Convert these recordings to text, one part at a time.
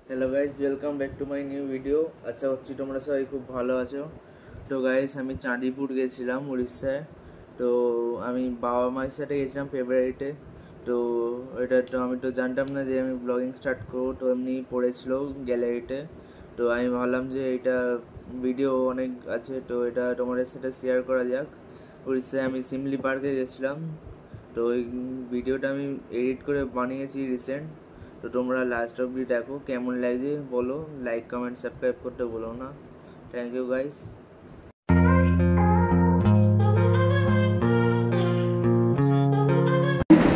Hello guys, welcome back to my new video. আচ্ছা হচ্ছি তোমরা সবাই খুব ভালো আছো। তো গাইস আমি চাঁদিপুর গেছিলাম উড়িষ্যায়। তো আমি বাবা মায়ের সাথে গেছিলাম ফেব্রুয়ারিতে। তো আমি তো জানতাম না যে আমি ব্লগিং স্টার্ট করবো, তো এমনি পড়েছিল গ্যালারিতে। তো আমি ভাবলাম যে এটা ভিডিও অনেক আছে, তো এটা তোমাদের সাথে শেয়ার করা যাক। উড়িষ্যায় আমি সিমলি পার্কে গেছিলাম। তো ওই ভিডিওটা আমি এডিট করে বানিয়েছি রিসেন্ট। তো তোমরা লাস্ট অবধি দেখো, কেমন লাগছে বলো, লাইক কমেন্ট সাবস্ক্রাইব করতে বলো না। Thank you guys.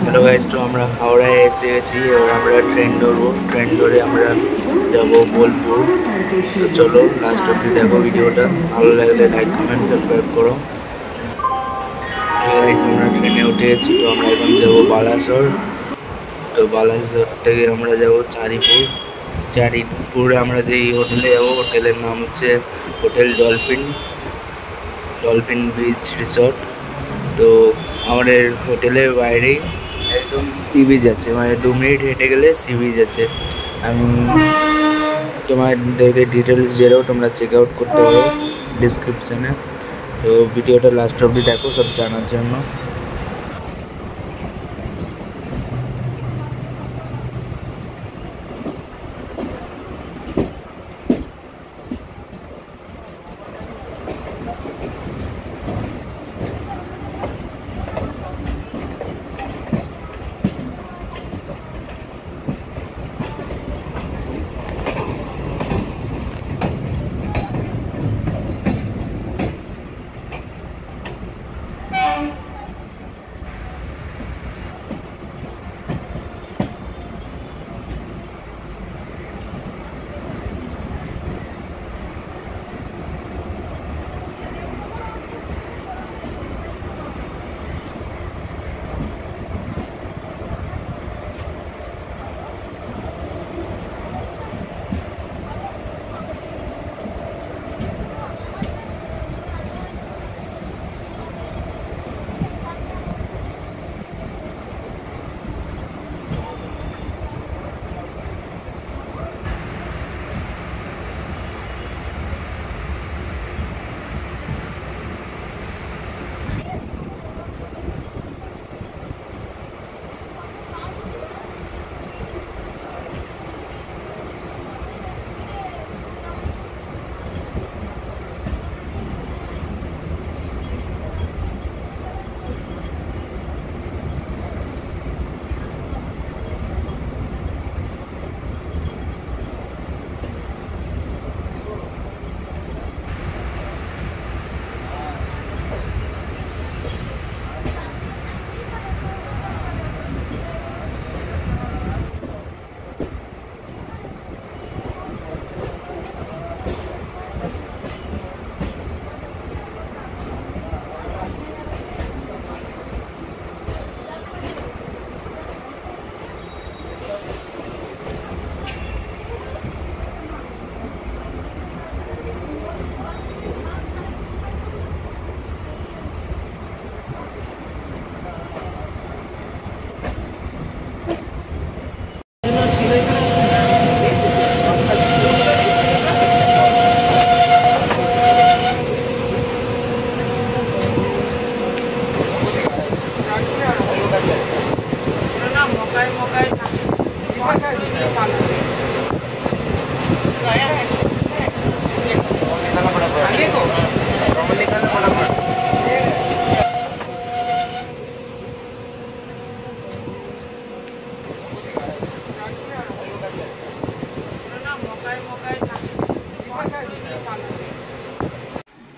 Hello guys, তো আমরা হাওড়ায় এসে গেছি। এবার আমরা ট্রেন ধরবো, ট্রেন ধরে আমরা যাবো বোলপুর। তো চলো লাস্ট অবধি দেখো ভিডিওটা, ভালো লাগলে লাইক কমেন্ট সাবস্ক্রাইব করো। গাইস আমরা ট্রেনে উঠে গেছি, তো আমরা এখন যাবো বালাসর। তো বালাসর থেকে আমরা যাব চাঁদিপুরে আমরা যেই হোটেলে যাবো, হোটেলের নাম হচ্ছে হোটেল ডলফিন বিচ রিসর্ট। তো আমাদের হোটেলের বাইরেই একদম সি বিচ আছে, মানে 2 মিনিট হেঁটে গেলে সি বিচ আছে। আমি তোমাদেরকে ডিটেলস দিয়েও তোমরা চেক আউট করতে পারো ডিসক্রিপশানে। তো ভিডিওটা লাস্ট অবধি দেখো সব জানার জন্য।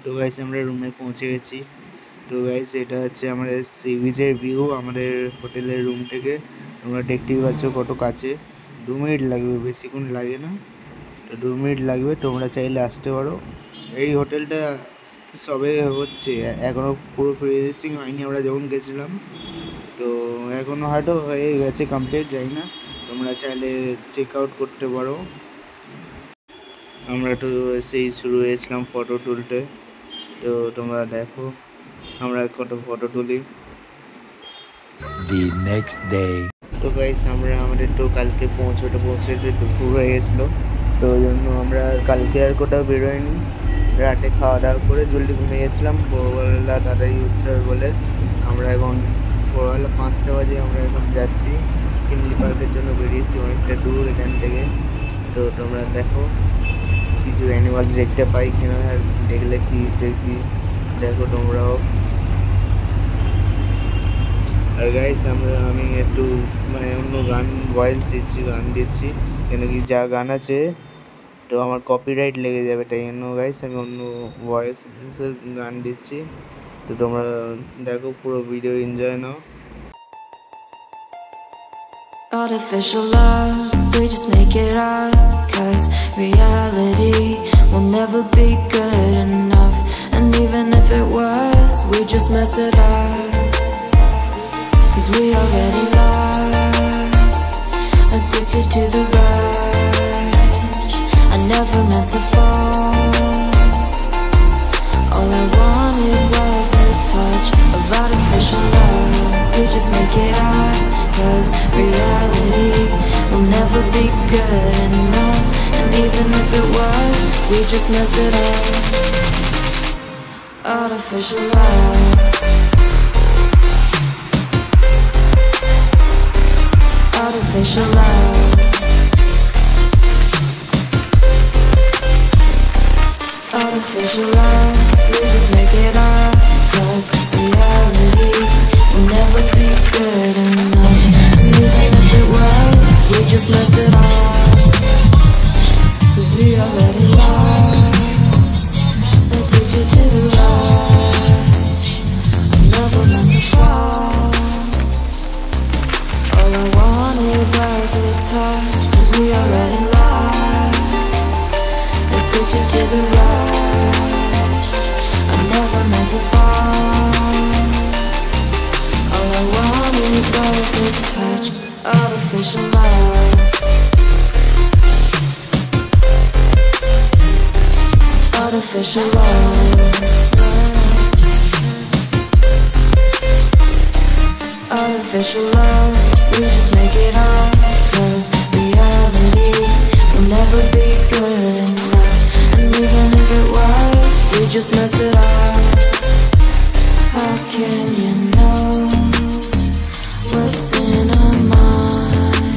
তো গাইস আমরা রুমে পৌঁছে গেছি। তো গাইস এটা হচ্ছে আমাদের সি বিচের ভিউ আমাদের হোটেলের রুম থেকে। তোমরা দেখতেই পাচ্ছ কত কাছে। 2 মিনিট লাগবে, বেশিক্ষণ লাগে না। তো 2 মিনিট লাগবে, তোমরা চাইলে আসতে পারো। এই হোটেলটা সবে হচ্ছে, এখনও পুরো ফিনিশিং হয়নি আমরা যখন গেছিলাম। তো এখনও হয়তো হয়ে গেছে কমপ্লিট, জানি না। তোমরা চাইলে চেক আউট করতে পারো। আমরা তো সেই শুরু হয়েছিলাম ফটো তুলতে। তো তোমরা দেখো আমরা কত ফটো তুলি। The next day. তো গাইস আমাদের তো কালকে পৌঁছতে একটু দুপুর হয়ে গেছিলো, তো ওই জন্য আমরা কালকে আর কোথাও বেরোয়নি। রাতে খাওয়া দাওয়া করে জলদি ঘুমিয়ে গেছিলাম। ভোরবেলা তাড়াতাড়ি উঠতে হবে বলে আমরা এখন ভোরবেলা 5টা বাজে আমরা এখন যাচ্ছি সিমলি পার্কের জন্য। বেরিয়েছি অনেকটা দূর এখান থেকে। তো তোমরা দেখো কিছু অ্যানিমালস দেখতে পাই কিনা, আর দেখলে কি দেখবি দেখো তোমরাও। আর গাইস আমি একটু মানে অন্য গান গান দিচ্ছি, কেন কি যা গান আছে তো আমার কপিরাইট লেগে যাবে, তাই জন্য গাইস আমি অন্য ভয়েসের গান দিচ্ছি। তো তোমরা দেখো, পুরো video enjoy now. Artificial love, we just make it up, 'cause reality will never be good enough. And even if it was, we just mess it up, 'cause we already lost, addicted to the rush. I never meant to fall, all I wanted was a touch of artificial love. We just make it up, 'cause reality will never be good enough. And even if it was, we just mess it up. Artificial love, artificial love, artificial love. We just make it up, 'cause reality will never be good enough. Even if it was, we just mess it up, 'cause we already lost, addicted to the rush. I never meant to fall, all I wanted was a touch, 'cause we already lost, addicted to the rush. I never meant to fall, all I wanted was a touch. Artificial love, artificial love, artificial love. We just make it up, 'cause reality will never be good enough. And even if it was, we just mess it up. How can you know what's in our mind,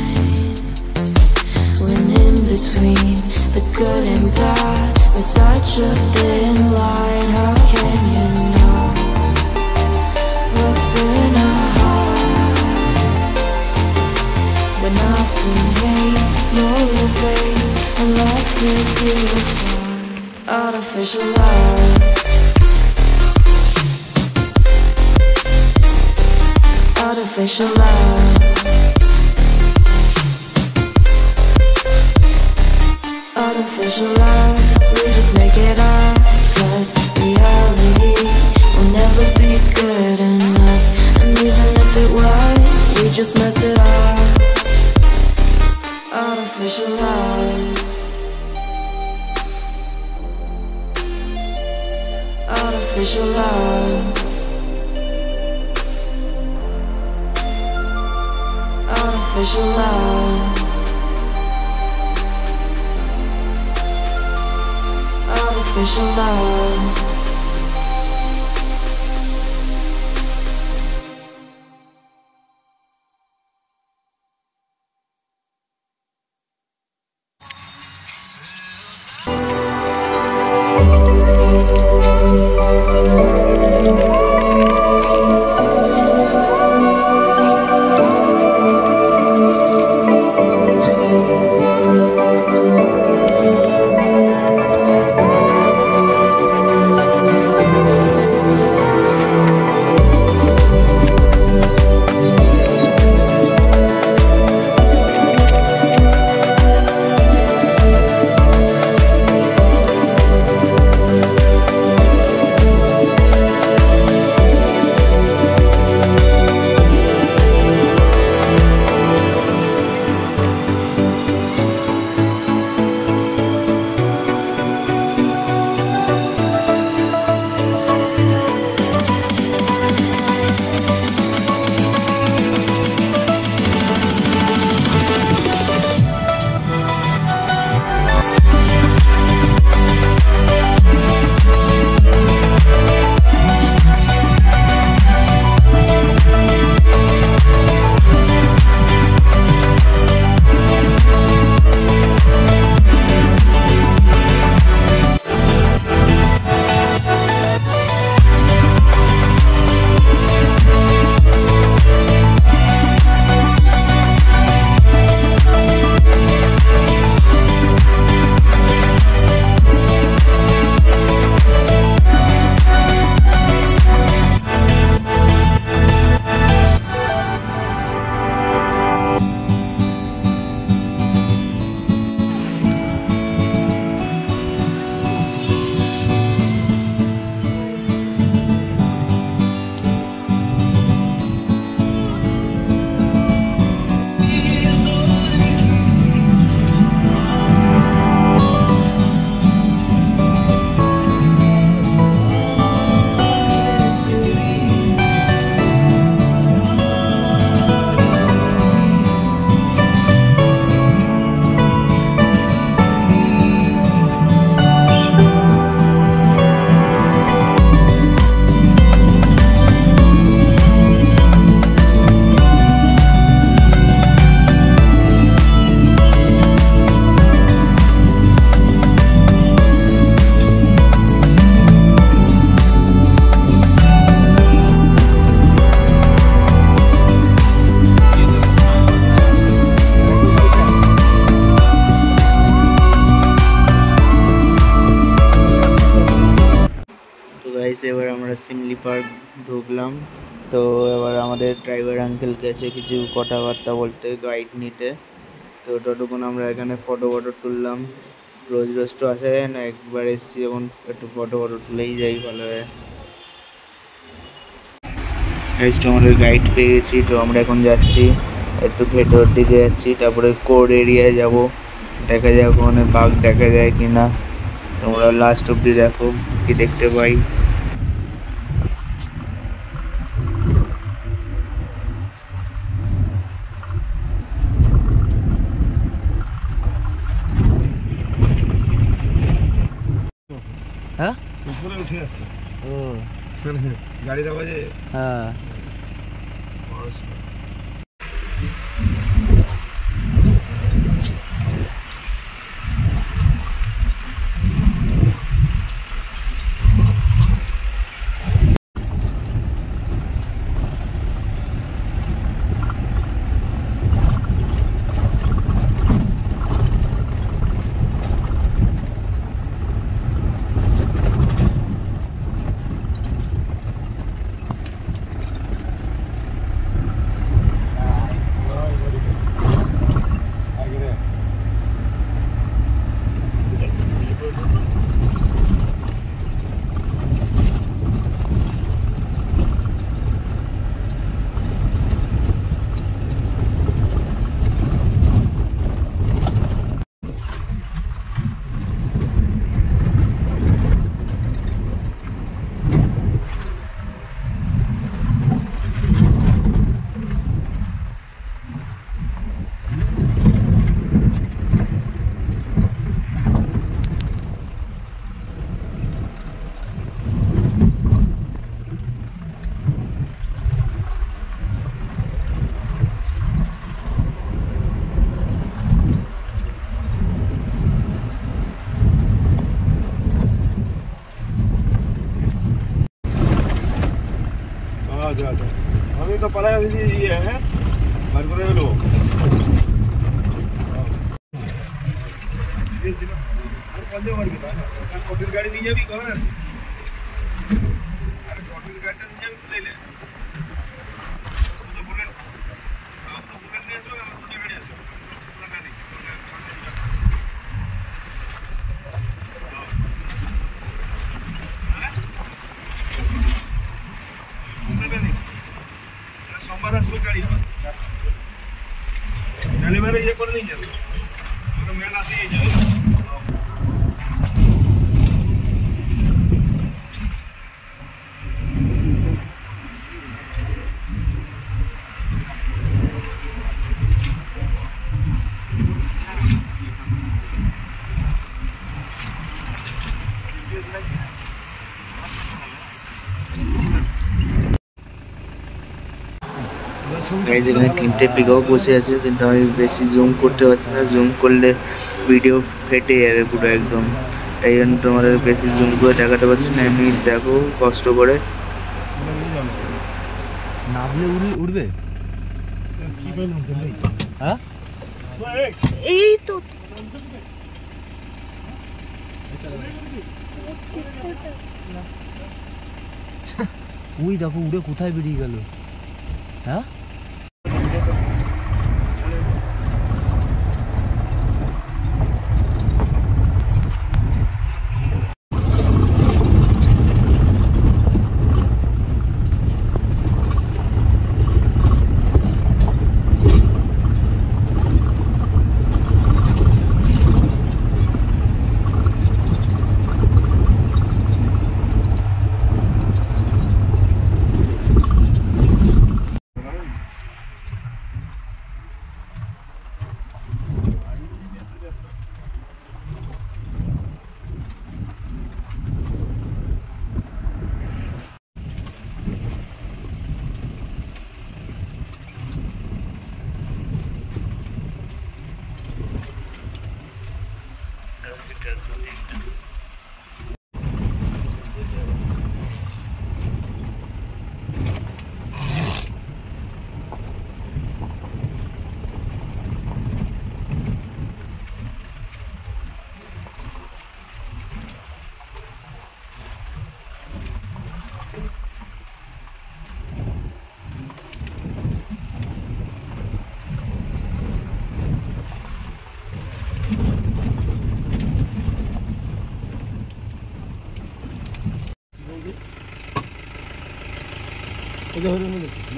when in between the good and bad there's such a thin line? How can you know what's in our heart, when often hate motivates and love tears you apart? Artificial love, artificial love, artificial love. We just make it up, 'cause reality will never be good enough. And even if it was, we just mess it up. Artificial love, artificial love, artificial love, artificial love. Guys এবার আমরা সিমলি park ঢুকলাম। তো এবার আমাদের driver uncle গেছে কিছু কথাবার্তা বলতে, গাইড নিতে। তো ততক্ষণ আমরা এখানে ফটো তুললাম। রোজ রোজ তো আসা যায় না, একবার এসছি যখন একটু ফটো তুলেই যাই ভালো হয়। গাইস তো আমাদের গাইড পেয়ে গেছি, তো আমরা এখন যাচ্ছি একটু ভেতর দিকে যাচ্ছি, তারপরে কোর এরিয়ায় যাব। দেখা যাক ওখানে বাঘ দেখা যায় কিনা, তোমরা লাস্ট অব্দি দেখো কি দেখতে পাই। হ্যাঁ উপরে উঠে আসতো ও গাড়ির আওয়াজে। হ্যাঁ আমি তো পালায় দিয়ে হ্যাঁ বার করে এলো কঠিন গাড়ি নিয়ে যাবি করেন আরে কঠিন গাড়িটা নিয়ে যাবি তুলে বুলেট নিয়ে আসবে আমার দুটো গাড়ি আছে সোমবার আসবে গাড়ি ডেলিভারি ইয়ে করে নিয়ে যাবে মেন আসেই যাবে। গাইস এখানে তিনটে পিকক বসে আছে, কিন্তু আমি বেশি জুম করতে পারছি না, জুম করলে ভিডিও ফেটে যাবে পুরো একদম, তাই জন্য তোমাদের বেশি জুম করে দেখাতে পারছি না। এমনি দেখো কষ্ট করে নামলে উড়বে। হ্যাঁ এই তো ওই দেখো উড়ে কোথায় বেরিয়ে গেল। হ্যাঁ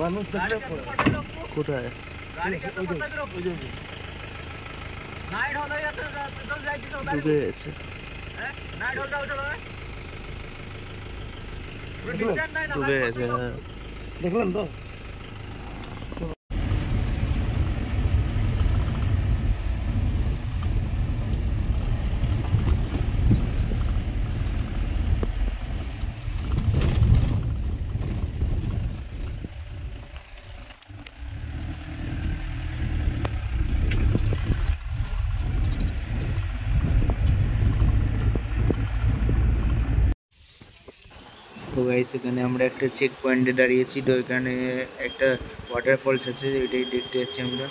মানুষ কোথায় ডুবে গেছে ডুবে গেছে হ্যাঁ দেখলেন তো তো গাইস এখানে আমরা একটা চেক পয়েন্টে দাঁড়িয়েছি তো এখানে একটা ওয়াটারফলস আছে এটাই দেখতে যাচ্ছি আমরা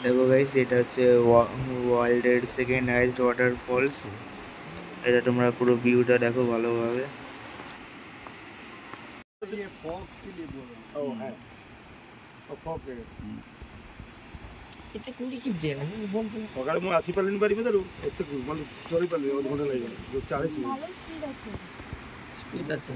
দেখো গাইস এটা হচ্ছে ওয়ার্ল্ডের সেকেন্ড হাইয়েস্ট ওয়াটারফলস এটা তোমরা পুরো ভিউটা দেখো ভালোভাবে সকালে ମୁଁ ଆସିପାରିଲିନି ବାରି ଭିତରୁ ଏତେ ମାନେ ଚଳି ପାରିଲି ଅଧଘଣ୍ଟା ଲାଗିଗଲା ଯୋଉ 40 স্পিড আছে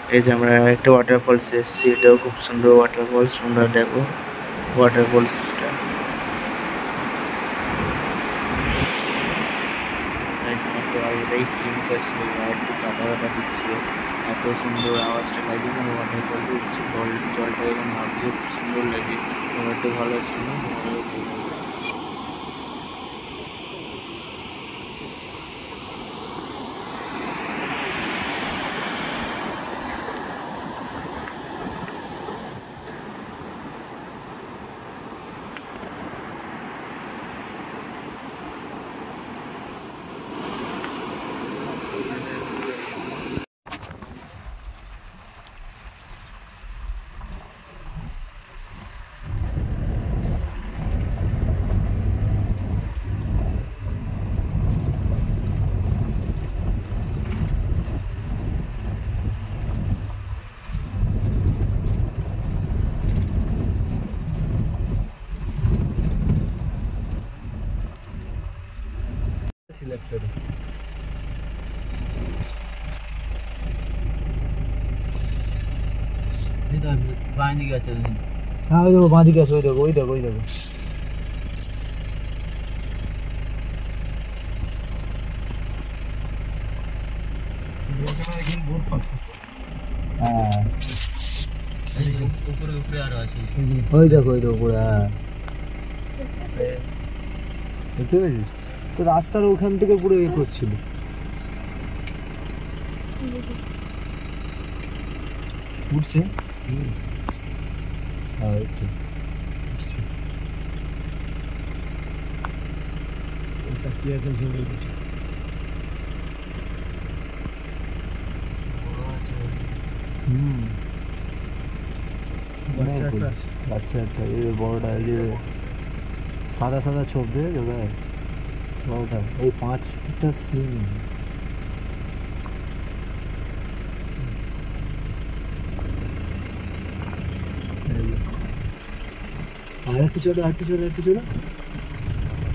এই যে আমরা একটা ওয়াটারফলস এসেছি এটাও খুব সুন্দর ওয়াটারফলস তোমরা দেখো ওয়াটারফলসটা আমার তো আলাদাই ফিলিংস আসছিল একটু কাটা কাটা দিচ্ছিল এত সুন্দর আওয়াজটা লাগে না ওয়াটারফলসে জলটা এবং নামছে খুব সুন্দর লাগে তোমার একটু ভালো শুনো তোমারও ভালো লাগবে বাঁ দিকে আছে হ্যাঁ ওই দেখো বাঁ দিকে আছে ওই দেখো ওই দেখো ওই দেখো হ্যাঁ উপরে উপরে আরো আছে ওই দেখো উপরে হ্যাঁ দেখতে পেয়েছিস তো রাস্তার ওখান থেকে পুরো এ করছিল উঠছে হ্যাঁ উঠছে তাকিয়ে আছেন সবাই বাচ্চা একটা এই বড়টা এই যে সাদা সাদা ছোপ দিয়ে যোগায় বড়টা এই 5টা সিম আর একটু চলো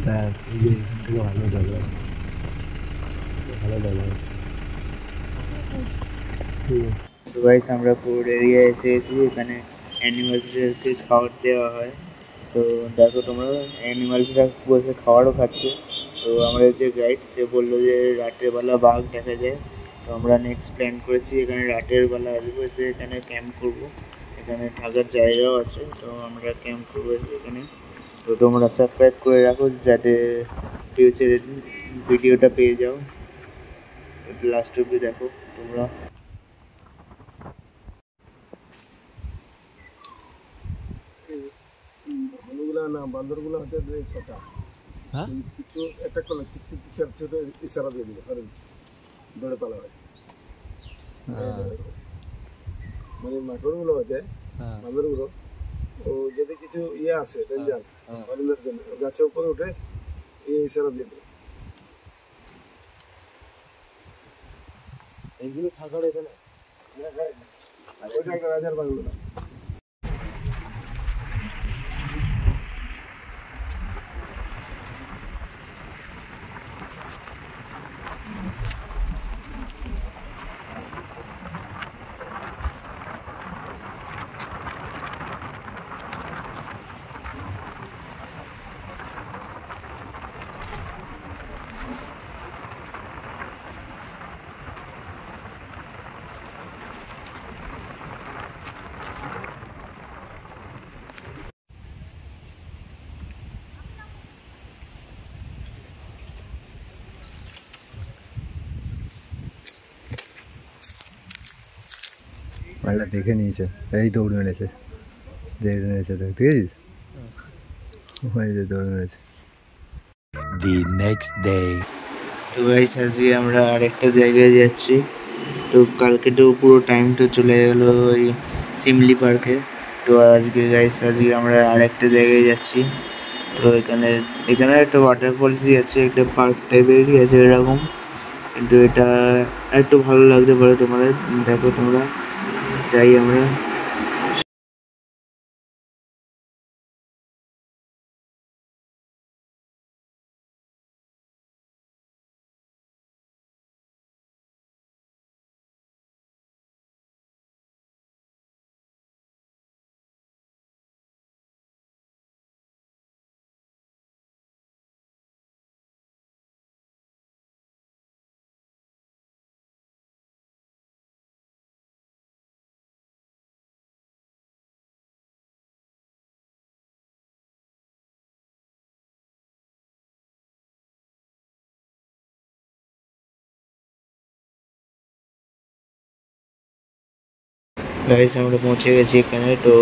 ব্যাস এই যে এখান থেকে ভালো জায়গা আছে তো গাইস আমরা পুরো এরিয়া এসে গেছি এখানে অ্যানিমালসদেরকে খাবার দেওয়া হয় তো দেখো তোমরা অ্যানিমালসরা বসে খাবারও খাচ্ছে তো আমরা যে গাইড সে বললো যে রাতের বেলা বাঘ দেখা যায় তো আমরা নেক্সট প্ল্যান করেছি এখানে রাতের বেলা আসবো এসে এখানে ক্যাম্প করবো এখানে থাকার জায়গাও আছে তো আমরা ক্যাম্প করবো এসে এখানে তো তোমরা সাবস্ক্রাইব করে রাখো যাতে ফিউচারে ভিডিওটা পেয়ে যাও লাস্ট অবধি দেখো তোমরা না বান্দরগুলো হচ্ছে সেটা হ্যাঁ কিছু অ্যাটাক করলে চিক চিক চিক ছোট ইশারা দিয়ে দিল আর দৌড়ে পালা হয় মানে মাঠগুলো আছে বান্দরগুলো ও যদি কিছু ইয়ে আসে ডেঞ্জার হরিণের জন্য গাছের উপরে উঠে এই ইশারা দিয়ে দিল এইগুলো থাকার এখানে ওইটা একটা রাজার বাংলো পাল্টা দেখে নিয়েছে, এই দৌড় মেরেছে, দেখে নিয়েছে, দেখতে গেছিস ওই যে দৌড় মেরেছে। The next day. তো গাইস আজকে আমরা আরেকটা জায়গায় যাচ্ছি। তো কালকে তো পুরো টাইমটা চলে গেল ওই সিমলি পার্কে। তো আজকে আমরা আরেকটা জায়গায় যাচ্ছি। তো এখানে একটা ওয়াটারফলসই আছে, একটা পার্ক টাইপেরই আছে এরকম, কিন্তু এটা একটু ভালো লাগতে পারে তোমাদের। দেখো তোমরা, যাই আমরা। গাইস আমরা পৌঁছে গেছি এখানে। তো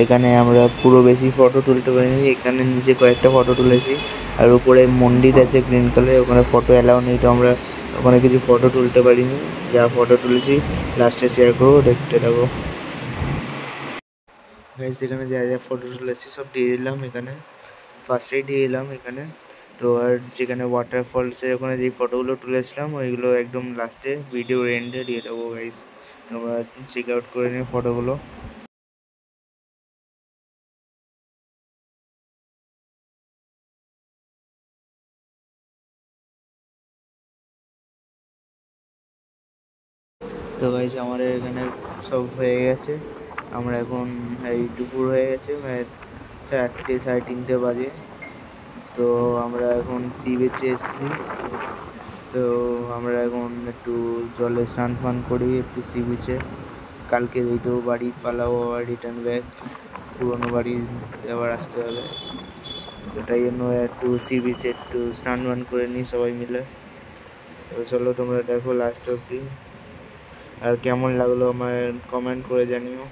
এখানে আমরা পুরো বেশি ফটো তুলতে পারিনি, এখানে নিচে কয়েকটা ফটো তুলেছি। আর উপরে মন্দির আছে গ্রিন কালার, ওখানে ফটো অ্যালাউ নেই, তো আমরা ওখানে কিছু ফটো তুলতে পারিনি। যা ফটো তুলেছি লাস্টে শেয়ার করবো, দেখতে থাকো। গাইস এখানে যা যা ফটো তুলেছি সব দিয়ে দিলাম এখানে, ফার্স্টেই দিয়ে দিলাম এখানে। তো আর যেখানে ওয়াটারফলসের ওখানে যেই ফটোগুলো তুলেছিলাম ওইগুলো একদম লাস্টে ভিডিওর এন্ডে দিয়ে দেবো গাইস। তোমরা চেক আউট করে নিও ফটোগুলো। তো গাইস আমাদের এখানে সব হয়ে গেছে। আমরা এখন এই দুপুর হয়ে গেছে, মানে 4টে 3:30 বাজে। তো আমরা এখন সি বিচে এসেছি। তো আমরা এখন একটু জলে স্নান ফান করি একটু সি বিচে। কালকে এইটু বাড়ি পালাবো, আবার রিটার্ন ব্যাক, পুরোনো বাড়িতে আবার আসতে হবে। তো তাই জন্য একটু সি বিচে একটু স্নান ফান করে নিই সবাই মিলে। তো চলো তোমরা দেখো লাস্ট অবধি, আর কেমন লাগলো আমার কমেন্ট করে জানিও।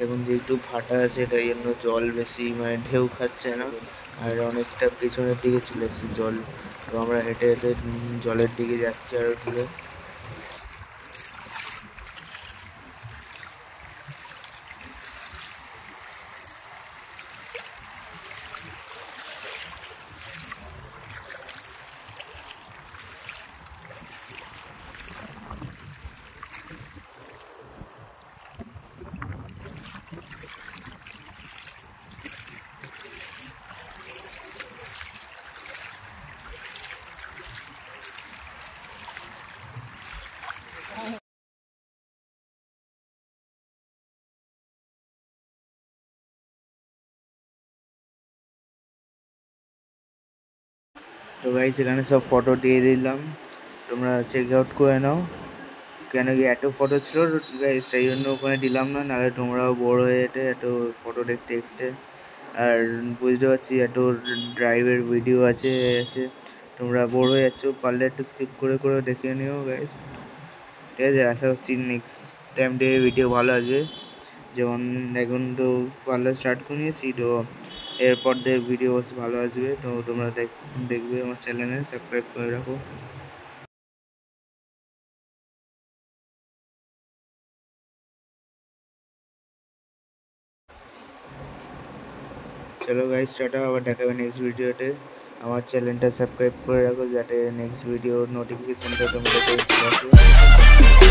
এখন যেহেতু ফাটা আছে তাই জন্য জল বেশি মানে ঢেউ খাচ্ছে না, আর অনেকটা পিছনের দিকে চলে এসেছে জল। তো আমরা হেঁটে হেঁটে জলের দিকে যাচ্ছি আরো দূরে। তো গাইস এখানে সব ফটো দিয়ে দিলাম, তোমরা চেক আউট করে নাও। কেন কি এত ফটো ছিল গাইস, তাই জন্য ওখানে দিলাম না, নাহলে তোমরাও বোর হয়ে যেতে এত ফটো দেখতে দেখতে। আর বুঝতে পারছি এত ড্রাইভের ভিডিও আছে, তোমরা বোর হয়ে যাচ্ছ, পারলে একটু স্কিপ করে করে দেখে নিও গাইস, ঠিক আছে। আশা করছি নেক্সট টাইম থেকে ভিডিও ভালো আসবে। যেমন এখন তো পার্লার স্টার্ট করে নিয়েছি, তো এরপর দিয়ে ভিডিও ভালো আসবে। তো তোমরা দেখবে আমার চ্যানেলে, সাবস্ক্রাইব করে রাখো। চলো গাইস টাটা, আবার দেখাবে নেক্সট ভিডিওতে। আমার চ্যানেলটা সাবস্ক্রাইব করে রাখো যাতে নেক্সট ভিডিওর নোটিফিকেশানটা তোমাদের কাছে চলে আসে।